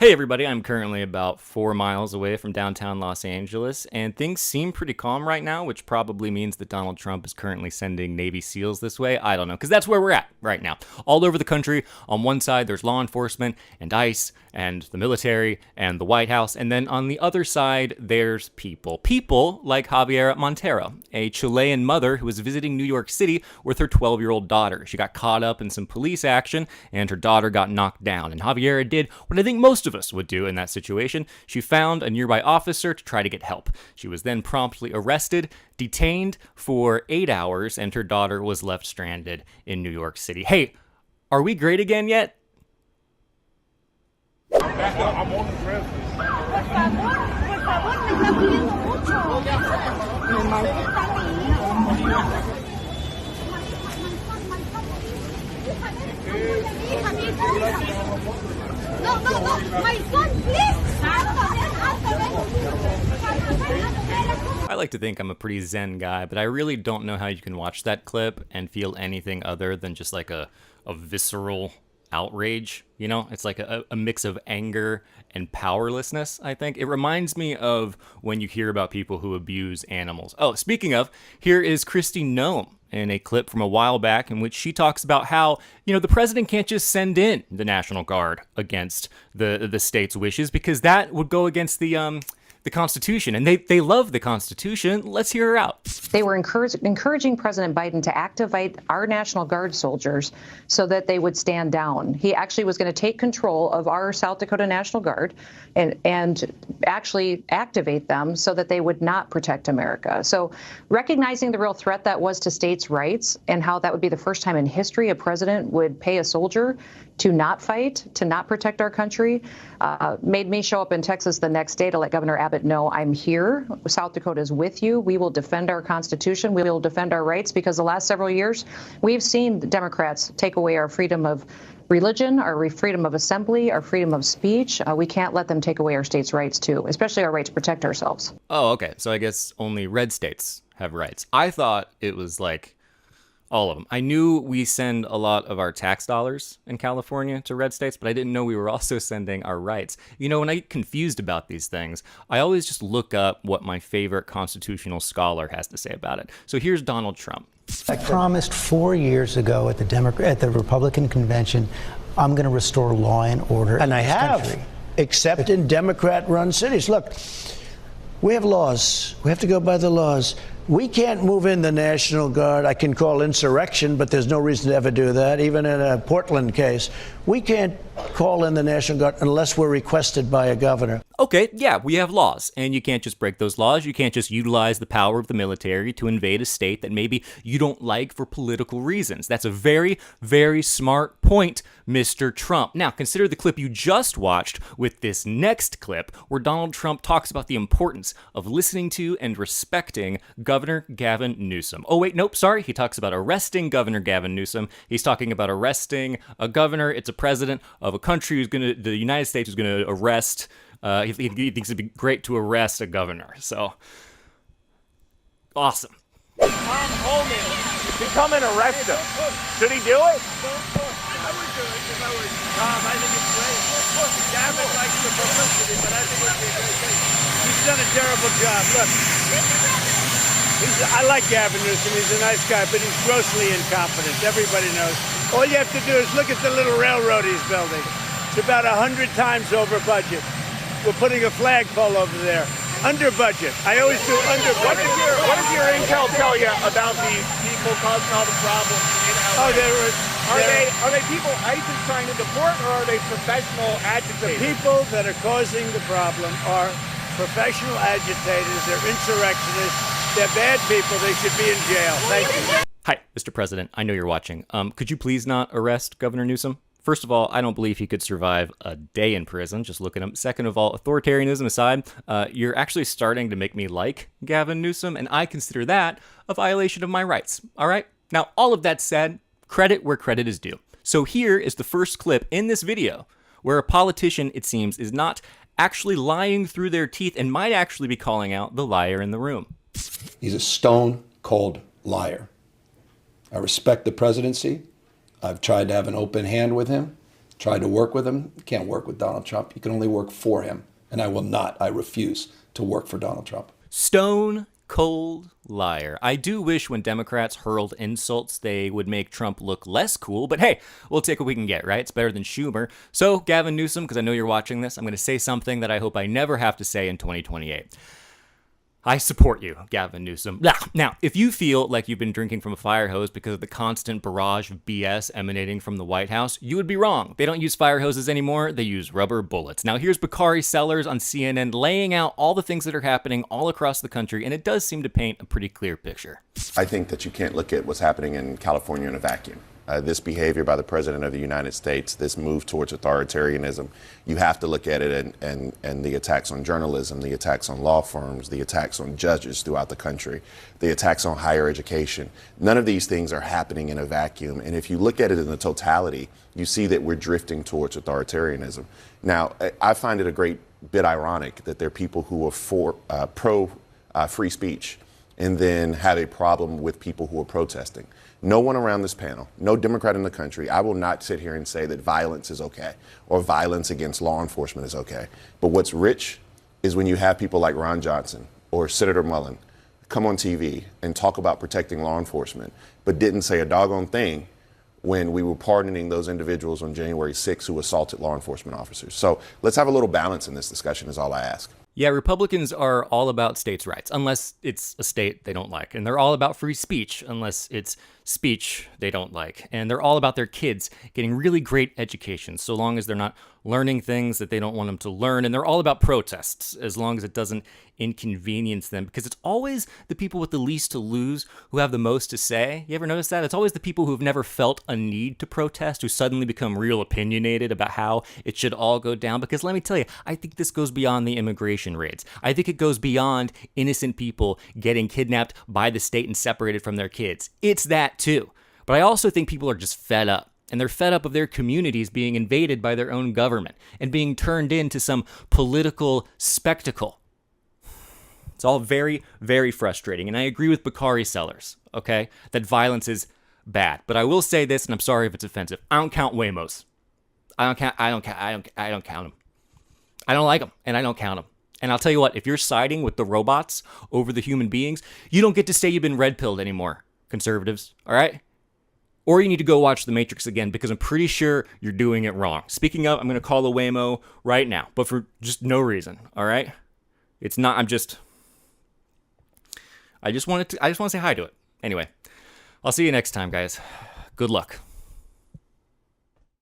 Hey everybody, I'm currently about 4 miles away from downtown Los Angeles, and things seem pretty calm right now, which probably means that Donald Trump is currently sending Navy SEALs this way. I don't know, because that's where we're at right now. All over the country, on one side there's law enforcement and ICE and the military and the White House, and then on the other side there's people. People like Javiera Montero, a Chilean mother who was visiting New York City with her 12-year-old daughter. She got caught up in some police action, and her daughter got knocked down, and Javiera did what I think most of us would do in that situation. She found a nearby officer to try to get help. She was then promptly arrested, detained for 8 hours, and her daughter was left stranded in New York City. Hey, are we great again yet? I'm on the dress. Por favor, me está pidiendo mucho. No, my son, please. I like to think I'm a pretty zen guy, but I really don't know how you can watch that clip and feel anything other than just like a visceral outrage. You know, it's like a mix of anger and powerlessness, I think. It reminds me of when you hear about people who abuse animals. Oh, speaking of, here is Kristi Noem in a clip from a while back in which she talks about how, the president can't just send in the National Guard against the state's wishes because that would go against the Constitution, and they love the Constitution. Let's hear her out. They were encouraging President Biden to activate our National Guard soldiers so that they would stand down. He actually was going to take control of our South Dakota National Guard and actually activate them so that they would not protect America. So recognizing the real threat that was to states' rights and how that would be the first time in history a president would pay a soldier to not fight, to not protect our country, made me show up in Texas the next day to let Governor Abbott know I'm here. South Dakota is with you. We will defend our Constitution. We will defend our rights, because the last several years we've seen the Democrats take away our freedom of religion, our freedom of assembly, our freedom of speech. We can't let them take away our states' rights, too, especially our right to protect ourselves. Oh, okay. So I guess only red states have rights. I thought it was like all of them. I knew we send a lot of our tax dollars in California to red states, but I didn't know we were also sending our rights. When I get confused about these things, I always just look up what my favorite constitutional scholar has to say about it. So here's Donald Trump. I promised 4 years ago at the Republican convention, I'm going to restore law and order in this country. Except in Democrat-run cities. Look, we have laws. We have to go by the laws. We can't move in the National Guard. I can call insurrection, but there's no reason to ever do that, even in a Portland case. We can't call in the National Guard unless we're requested by a governor. Okay, yeah, we have laws, and you can't just break those laws. You can't just utilize the power of the military to invade a state that maybe you don't like for political reasons. That's a very, very smart point, Mr. Trump. Now, consider the clip you just watched with this next clip where Donald Trump talks about the importance of listening to and respecting Governor Gavin Newsom. Oh, wait, nope, sorry. He talks about arresting Governor Gavin Newsom. He's talking about arresting a governor. It's a president of a country the United States, who's going to arrest. He thinks it'd be great to arrest a governor. So, awesome. Tom Homan to come and arrest him. Should he do it? I would do it if I was Tom. I think it's great. Gavin likes the publicity, but I think it'd be a great thing. He's done a terrible job. Look, I like Gavin Newsom. He's a nice guy, but he's grossly incompetent. Everybody knows. All you have to do is look at the little railroad he's building. It's about 100 times over budget. We're putting a flagpole over there. Under budget. I always do under budget. What does your intel tell you about these people causing all the problems in LA? Oh, are they people ICE is trying to deport, or are they professional agitators? The people that are causing the problem are professional agitators. They're insurrectionists. They're bad people. They should be in jail. Thank you. Hi, Mr. President. I know you're watching. Could you please not arrest Governor Newsom? First of all, I don't believe he could survive a day in prison. Just look at him. Second of all, authoritarianism aside, you're actually starting to make me like Gavin Newsom, and I consider that a violation of my rights. All right? Now, all of that said, credit where credit is due. So here is the first clip in this video where a politician, it seems, is not actually lying through their teeth and might actually be calling out the liar in the room. He's a stone-cold liar. I respect the presidency. I've tried to have an open hand with him. Tried to work with him. You can't work with Donald Trump. You can only work for him. And I will not. I refuse to work for Donald Trump. Stone cold liar. I do wish when Democrats hurled insults, they would make Trump look less cool, but hey, we'll take what we can get, right? It's better than Schumer. So, Gavin Newsom, because I know you're watching this, I'm going to say something that I hope I never have to say in 2028. I support you, Gavin Newsom. Now, if you feel like you've been drinking from a fire hose because of the constant barrage of BS emanating from the White House, you would be wrong. They don't use fire hoses anymore. They use rubber bullets. Now, here's Bakari Sellers on CNN laying out all the things that are happening all across the country, and it does seem to paint a pretty clear picture. I think that you can't look at what's happening in California in a vacuum. This behavior by the President of the United States, this move towards authoritarianism, you have to look at it and the attacks on journalism, the attacks on law firms, the attacks on judges throughout the country, the attacks on higher education. None of these things are happening in a vacuum. And if you look at it in the totality, you see that we're drifting towards authoritarianism. Now, I find it a great bit ironic that there are people who are pro free speech and then have a problem with people who are protesting. No one around this panel, no Democrat in the country, I will not sit here and say that violence is okay or violence against law enforcement is okay. But what's rich is when you have people like Ron Johnson or Senator Mullen come on TV and talk about protecting law enforcement, but didn't say a doggone thing when we were pardoning those individuals on January 6th who assaulted law enforcement officers. So let's have a little balance in this discussion is all I ask. Yeah, Republicans are all about states' rights, unless it's a state they don't like. And they're all about free speech, unless it's speech they don't like. And they're all about their kids getting really great education, so long as they're not learning things that they don't want them to learn. And they're all about protests, as long as it doesn't inconvenience them, because it's always the people with the least to lose who have the most to say. You ever notice that? It's always the people who've never felt a need to protest who suddenly become real opinionated about how it should all go down. Because let me tell you, I think this goes beyond the immigration raids. I think it goes beyond innocent people getting kidnapped by the state and separated from their kids. It's that too. But I also think people are just fed up. And they're fed up of their communities being invaded by their own government and being turned into some political spectacle. It's all very, very frustrating. And I agree with Bakari Sellers, okay, that violence is bad. But I will say this, and I'm sorry if it's offensive. I don't count Waymos. I don't count them. I don't like them, and I don't count them. And I'll tell you what, if you're siding with the robots over the human beings, you don't get to say you've been red-pilled anymore, conservatives, all right? Or you need to go watch The Matrix again, because I'm pretty sure you're doing it wrong. Speaking of, I'm going to call a Waymo right now, but for just no reason, all right? It's not, I just want to say hi to it. Anyway, I'll see you next time, guys. Good luck.